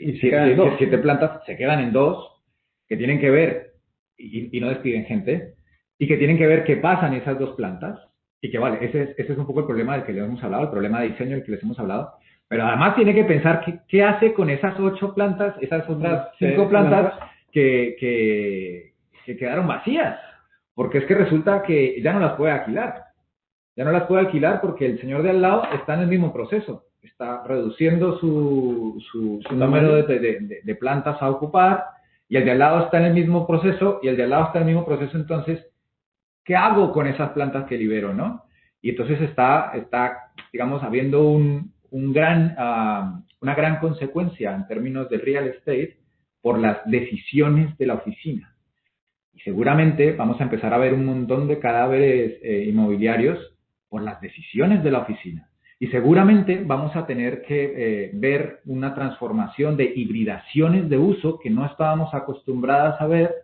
y 7 plantas se quedan en 2, que tienen que ver, y no despiden gente, y que tienen que ver qué pasa en esas 2 plantas, y que vale, ese es un poco el problema del que les hemos hablado, el problema de diseño del que les hemos hablado, pero además tiene que pensar qué hace con esas 8 plantas, esas otras 5 plantas que quedaron vacías, porque es que resulta que ya no las puede alquilar. Ya no las puede alquilar porque el señor de al lado está en el mismo proceso. Está reduciendo su número de plantas a ocupar y el de al lado está en el mismo proceso y el de al lado está en el mismo proceso. Entonces, ¿qué hago con esas plantas que libero, no? Y entonces está digamos, habiendo una gran consecuencia en términos de real estate por las decisiones de la oficina. Y seguramente vamos a empezar a ver un montón de cadáveres inmobiliarios por las decisiones de la oficina. Y seguramente vamos a tener que ver una transformación de hibridaciones de uso que no estábamos acostumbradas a ver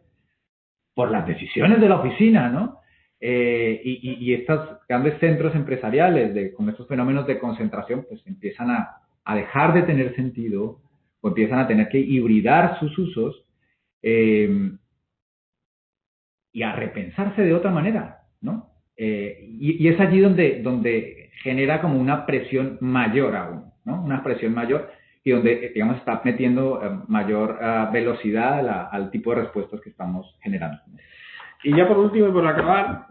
por las decisiones de la oficina, ¿no? Y estos grandes centros empresariales con estos fenómenos de concentración pues empiezan a dejar de tener sentido o empiezan a tener que hibridar sus usos y a repensarse de otra manera, ¿no? Y es allí donde genera como una presión mayor aún, ¿no? Una presión mayor y donde, digamos, está metiendo mayor velocidad al tipo de respuestas que estamos generando. Y ya por último y por acabar,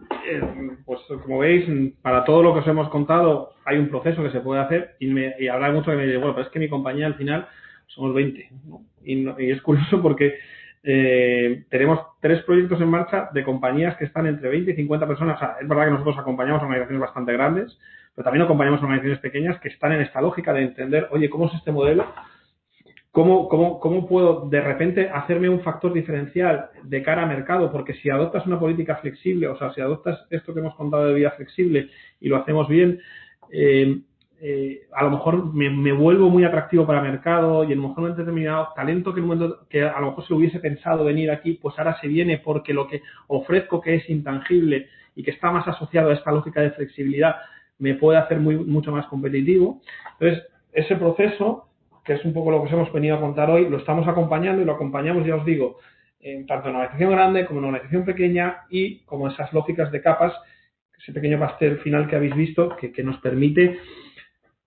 pues como veis, para todo lo que os hemos contado hay un proceso que se puede hacer y habrá mucho que me dice, bueno, pero es que mi compañía al final somos 20, ¿no? Y es curioso porque tenemos 3 proyectos en marcha de compañías que están entre 20 y 50 personas. O sea, es verdad que nosotros acompañamos a organizaciones bastante grandes, pero también acompañamos a organizaciones pequeñas que están en esta lógica de entender, oye, ¿cómo es este modelo? ¿Cómo puedo de repente hacerme un factor diferencial de cara a mercado? Porque si adoptas una política flexible, o sea, si adoptas esto que hemos contado de vida flexible y lo hacemos bien, a lo mejor me vuelvo muy atractivo para el mercado y a lo mejor un determinado talento que a lo mejor se lo hubiese pensado venir aquí, pues ahora se viene porque lo que ofrezco, que es intangible y que está más asociado a esta lógica de flexibilidad, me puede hacer mucho más competitivo. Entonces, ese proceso, que es un poco lo que os hemos venido a contar hoy, lo estamos acompañando y lo acompañamos, ya os digo, tanto en una organización grande como en una organización pequeña y como esas lógicas de capas, ese pequeño pastel final que habéis visto, que nos permite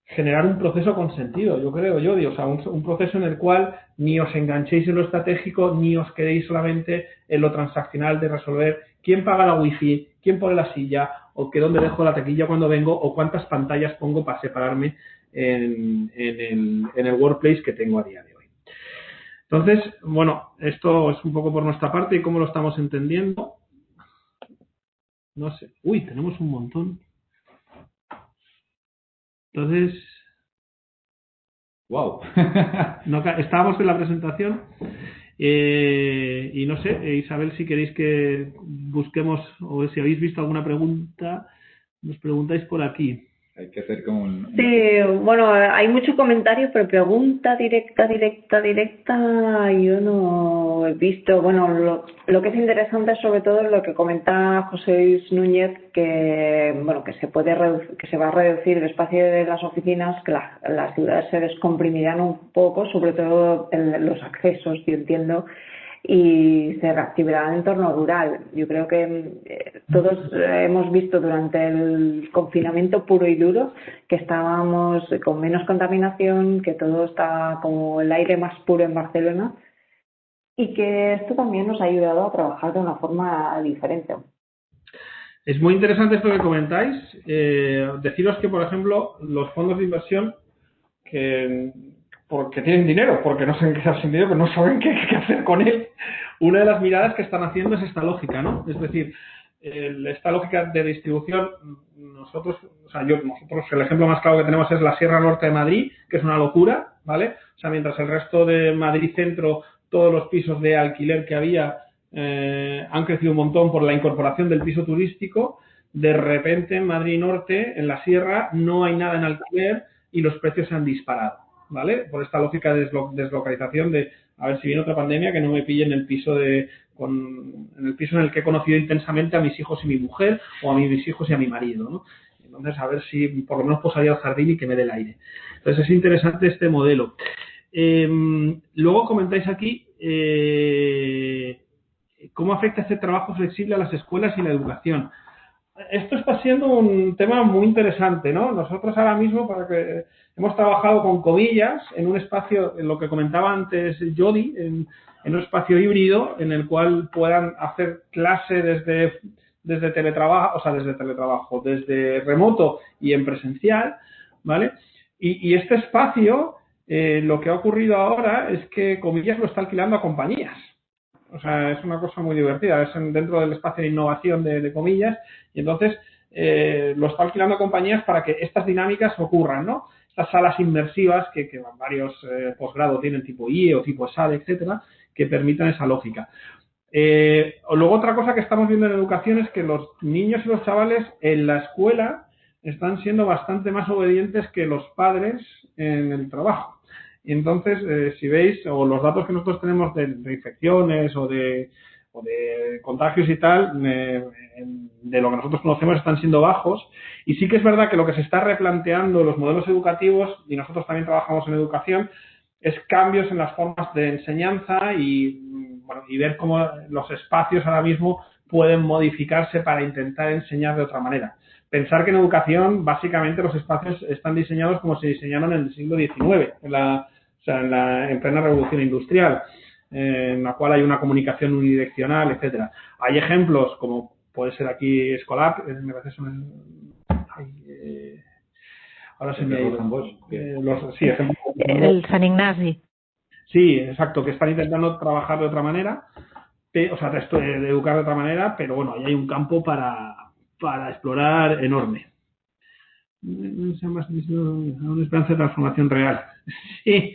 generar un proceso con sentido, yo creo, o sea, un proceso en el cual ni os enganchéis en lo estratégico, ni os quedéis solamente en lo transaccional de resolver quién paga la wifi, quién pone la silla, o que dónde dejo la taquilla cuando vengo, o cuántas pantallas pongo para separarme en el workplace que tengo a día de hoy. Entonces, bueno, esto es un poco por nuestra parte y cómo lo estamos entendiendo. No sé. Uy, tenemos un montón. Entonces, wow. Estábamos en la presentación y no sé, Isabel, si queréis que busquemos o si habéis visto alguna pregunta, nos preguntáis por aquí. Hay que hacer como Sí, bueno, hay muchos comentarios, pero pregunta directa, yo no he visto. Bueno, lo que es interesante sobre todo es lo que comenta José Luis Núñez, que bueno, que se va a reducir el espacio de las oficinas, que las ciudades se descomprimirán un poco, sobre todo los accesos, yo entiendo, y se reactivará el entorno rural. Yo creo que todos hemos visto durante el confinamiento puro y duro que estábamos con menos contaminación, que todo está como el aire más puro en Barcelona y que esto también nos ha ayudado a trabajar de una forma diferente. Es muy interesante esto que comentáis. Deciros que, por ejemplo, los fondos de inversión porque tienen dinero, porque no saben qué hacer sin dinero, pero no saben qué hacer con él. Una de las miradas que están haciendo es esta lógica, ¿no? Es decir, esta lógica de distribución, nosotros el ejemplo más claro que tenemos es la Sierra Norte de Madrid, que es una locura, ¿vale? O sea, mientras el resto de Madrid Centro, todos los pisos de alquiler que había han crecido un montón por la incorporación del piso turístico, de repente en Madrid Norte, en la Sierra, no hay nada en alquiler y los precios se han disparado, ¿vale? Por esta lógica de deslocalización de, a ver, si viene otra pandemia, que no me pille en el piso en el piso en el que he conocido intensamente a mis hijos y mi mujer, o a mis hijos y a mi marido, ¿no? Entonces, a ver si por lo menos puedo salir al jardín y que me dé el aire. Entonces, es interesante este modelo. Luego comentáis aquí cómo afecta este trabajo flexible a las escuelas y la educación. Esto está siendo un tema muy interesante, ¿no? Nosotros ahora mismo hemos trabajado con comillas en un espacio, en lo que comentaba antes Jody, en un espacio híbrido en el cual puedan hacer clase desde teletrabajo, desde remoto y en presencial, ¿vale? Y este espacio, lo que ha ocurrido ahora es que comillas lo está alquilando a compañías. O sea, es una cosa muy divertida, es dentro del espacio de innovación de comillas, y entonces lo está alquilando a compañías para que estas dinámicas ocurran, ¿no? Estas salas inmersivas que varios posgrados tienen, tipo IE o tipo SAD, etcétera, que permitan esa lógica. Luego, otra cosa que estamos viendo en educación es que los niños y los chavales en la escuela están siendo bastante más obedientes que los padres en el trabajo. Y entonces, si veis, o los datos que nosotros tenemos de infecciones o de contagios y tal, de lo que nosotros conocemos, están siendo bajos. Y sí que es verdad que lo que se está replanteando los modelos educativos, y nosotros también trabajamos en educación, es cambios en las formas de enseñanza y ver cómo los espacios ahora mismo pueden modificarse para intentar enseñar de otra manera. Pensar que en educación, básicamente, los espacios están diseñados como se diseñaron en el siglo XIX, en plena revolución industrial, en la cual hay una comunicación unidireccional, etcétera. Hay ejemplos, como puede ser aquí Escolar, me parece ahora se me ha ido. Sí, ejemplos. El San Ignasi. Sí, exacto, que están intentando trabajar de otra manera, de educar de otra manera, pero bueno, ahí hay un campo para explorar enorme. Una esperanza de transformación real. Sí,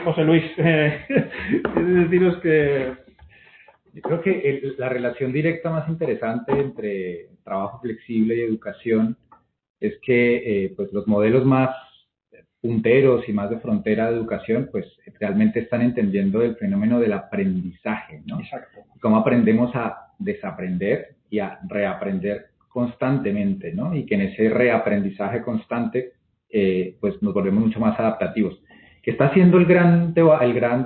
José Luis. Deciros que yo creo que la relación directa más interesante entre trabajo flexible y educación es que pues los modelos más punteros y más de frontera de educación pues realmente están entendiendo el fenómeno del aprendizaje, ¿no? Exacto. Cómo aprendemos a desaprender y a reaprender constantemente, ¿no? Y que en ese reaprendizaje constante pues nos volvemos mucho más adaptativos. Que está siendo el gran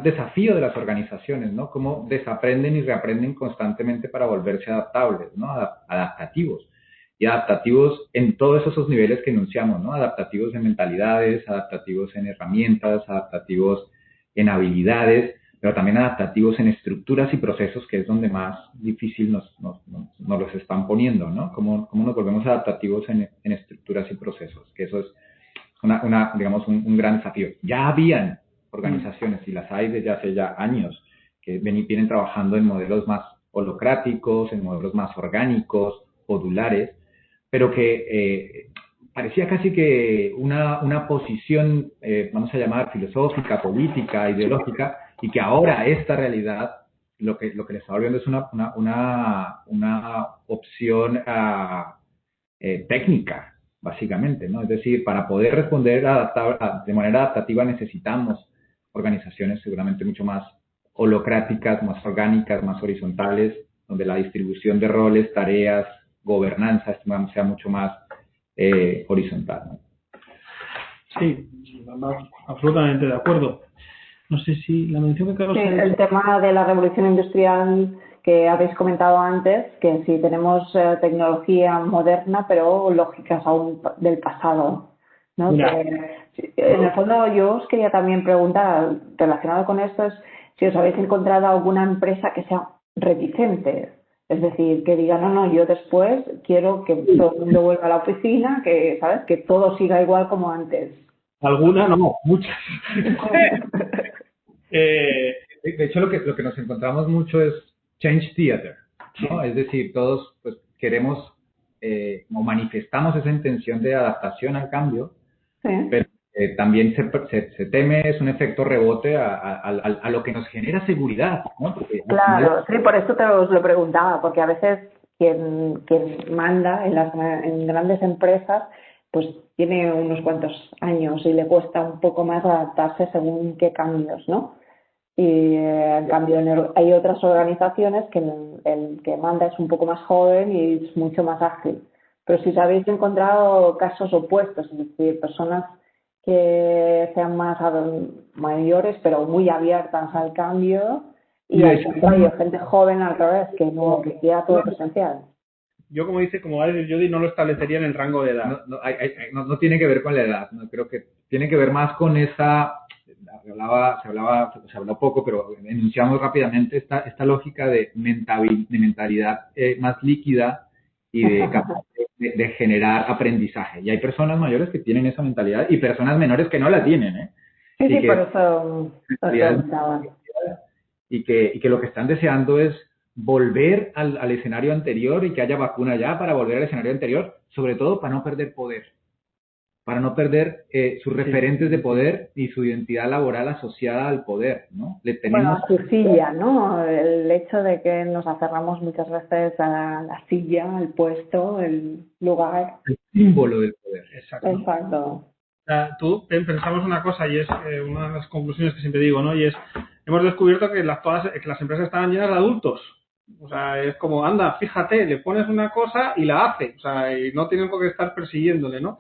desafío de las organizaciones, ¿no? Cómo desaprenden y reaprenden constantemente para volverse adaptables, ¿no? Adaptativos. Y adaptativos en todos esos niveles que enunciamos, ¿no? Adaptativos en mentalidades, adaptativos en herramientas, adaptativos en habilidades, pero también adaptativos en estructuras y procesos, que es donde más difícil nos los están poniendo, ¿no? Cómo nos volvemos adaptativos en estructuras y procesos, que eso es digamos, un gran desafío. Ya habían organizaciones, y las hay desde hace ya años, que vienen trabajando en modelos más holocráticos, en modelos más orgánicos, modulares, pero que parecía casi que una posición, vamos a llamar filosófica, política, ideológica, y que ahora esta realidad lo que le está volviendo es una opción técnica, básicamente, ¿no? Es decir, para poder responder de manera adaptativa necesitamos organizaciones seguramente mucho más holocráticas, más orgánicas, más horizontales, donde la distribución de roles, tareas, gobernanza sea mucho más horizontal, ¿no? Sí, absolutamente de acuerdo. No sé si la mención que Carlos... Sí, el tema de la revolución industrial que habéis comentado antes, que si tenemos tecnología moderna, pero lógicas aún del pasado, ¿no? En el fondo yo os quería también preguntar, relacionado con esto, es si os habéis encontrado alguna empresa que sea reticente. Es decir, que diga, no, yo después quiero que todo el mundo vuelva a la oficina, que, ¿sabes? Que todo siga igual como antes. Alguna, no, muchas. De hecho, lo que nos encontramos mucho es change theater, ¿no? Es decir, todos pues queremos o manifestamos esa intención de adaptación al cambio, pero también se teme, es un efecto rebote a lo que nos genera seguridad, ¿no? Porque claro, sí, por eso os lo preguntaba, porque a veces quien manda en grandes empresas pues tiene unos cuantos años y le cuesta un poco más adaptarse según qué cambios, ¿no? Y en cambio hay otras organizaciones que el que manda es un poco más joven y es mucho más ágil. Pero si os habéis encontrado casos opuestos, es decir, personas que sean más mayores pero muy abiertas al cambio y al contrario, gente joven al revés, que no, que quiera todo presencial. Yo, como va a decir Judy, no lo establecería en el rango de edad. No tiene que ver con la edad, ¿no? Creo que tiene que ver más con esa, se habló poco, pero enunciamos rápidamente esta lógica de mentalidad más líquida y de capacidad de generar aprendizaje. Y hay personas mayores que tienen esa mentalidad y personas menores que no la tienen, ¿eh? Sí, por eso lo preguntaba. Y que lo que están deseando es volver al escenario anterior y que haya vacuna ya para volver al escenario anterior, sobre todo para no perder poder, para no perder sus referentes de poder y su identidad laboral asociada al poder, ¿no? Bueno, a su silla, ¿no? El hecho de que nos aferramos muchas veces a la silla, al puesto, el lugar. El símbolo del poder. Exacto. Tú pensamos una cosa y es una de las conclusiones que siempre digo, ¿no? Y es, hemos descubierto que que las empresas estaban llenas de adultos. O sea, es como, anda, fíjate, le pones una cosa y la hace. O sea, y no tienen por qué estar persiguiéndole, ¿no?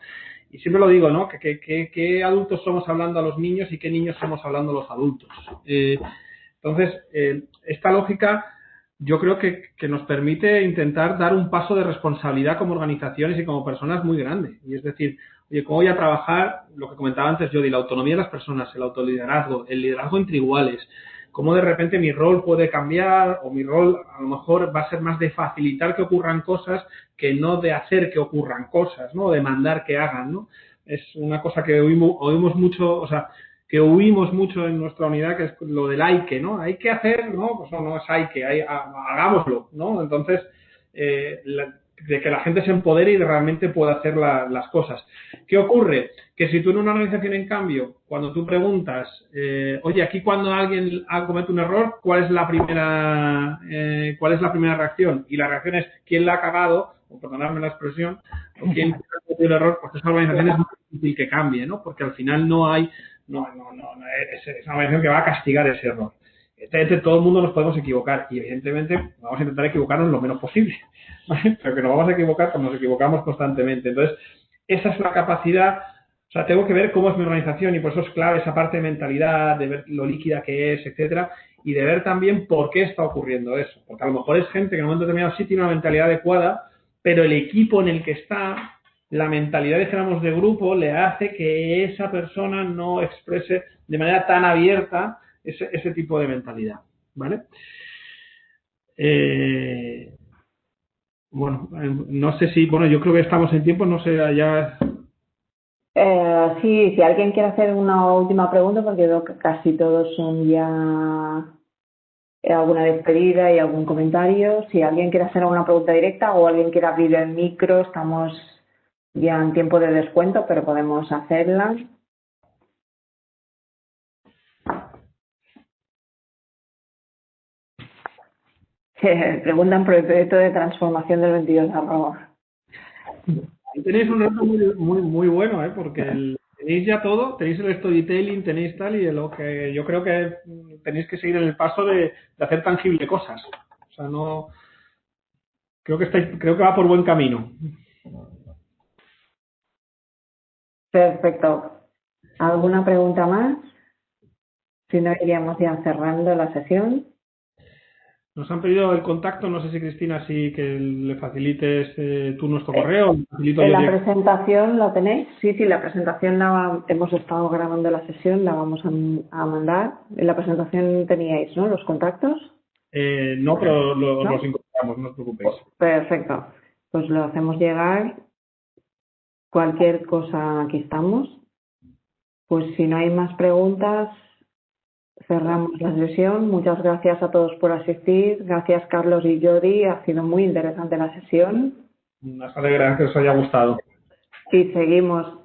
Y siempre lo digo, ¿no? ¿Qué adultos somos hablando a los niños y qué niños somos hablando a los adultos? Entonces, esta lógica yo creo que nos permite intentar dar un paso de responsabilidad como organizaciones y como personas muy grande. Y es decir, oye, ¿cómo voy a trabajar? Lo que comentaba antes yo, de la autonomía de las personas, el autoliderazgo, el liderazgo entre iguales. Cómo de repente mi rol puede cambiar o mi rol a lo mejor va a ser más de facilitar que ocurran cosas que no de hacer que ocurran cosas, ¿no? De mandar que hagan, ¿no? Es una cosa que oímos mucho, o sea, que oímos mucho en nuestra unidad, que es lo del hay que, ¿no? Hay que hacer, ¿no? Pues no es hay que, hagámoslo, ¿no? Entonces, de que la gente se empodere y realmente pueda hacer las cosas. ¿Qué ocurre? Que si tú en una organización, en cambio, cuando tú preguntas, oye, aquí cuando alguien comete un error, ¿cuál es la primera reacción? Y la reacción es, ¿quién la ha cagado? O perdonadme la expresión, o quién ha cometido el error, pues esa organización es muy difícil que cambie, ¿no? Porque al final no hay, es una organización que va a castigar ese error. Evidentemente, todo el mundo nos podemos equivocar y evidentemente vamos a intentar equivocarnos lo menos posible, ¿vale? Pero que nos vamos a equivocar cuando nos equivocamos constantemente. Entonces, esa es la capacidad. O sea, tengo que ver cómo es mi organización y por eso es clave esa parte de mentalidad, de ver lo líquida que es, etcétera, y de ver también por qué está ocurriendo eso. Porque a lo mejor es gente que en un momento determinado sí tiene una mentalidad adecuada, pero el equipo en el que está, la mentalidad, dijéramos, de grupo, le hace que esa persona no exprese de manera tan abierta ese tipo de mentalidad, ¿vale? Bueno, no sé si, yo creo que estamos en tiempo, no sé, ya... Sí, si alguien quiere hacer una última pregunta, porque veo que casi todos son ya alguna despedida y algún comentario. Si alguien quiere hacer una pregunta directa o alguien quiere abrir el micro, estamos ya en tiempo de descuento, pero podemos hacerla. Preguntan por el proyecto de transformación del 22 de arroba. Tenéis un reto muy bueno, porque tenéis ya todo, tenéis el storytelling, tenéis tal, y lo que yo creo que tenéis que seguir en el paso de hacer tangible cosas. O sea, no... Creo que va por buen camino. Perfecto. ¿Alguna pregunta más? Si no, iríamos ya cerrando la sesión. Nos han pedido el contacto, no sé si Cristina, sí que le facilites tú nuestro correo. Facilito ¿En yo la directo. presentación la tenéis? Sí, la presentación hemos estado grabando la sesión, la vamos a mandar. En la presentación teníais, ¿no? Los contactos. No, pero ¿No? los incorporamos, no os preocupéis. Perfecto. Pues lo hacemos llegar. Cualquier cosa, aquí estamos. Pues si no hay más preguntas, cerramos la sesión. Muchas gracias a todos por asistir. Gracias, Carlos y Jody. Ha sido muy interesante la sesión. Nos alegra que os haya gustado. Y seguimos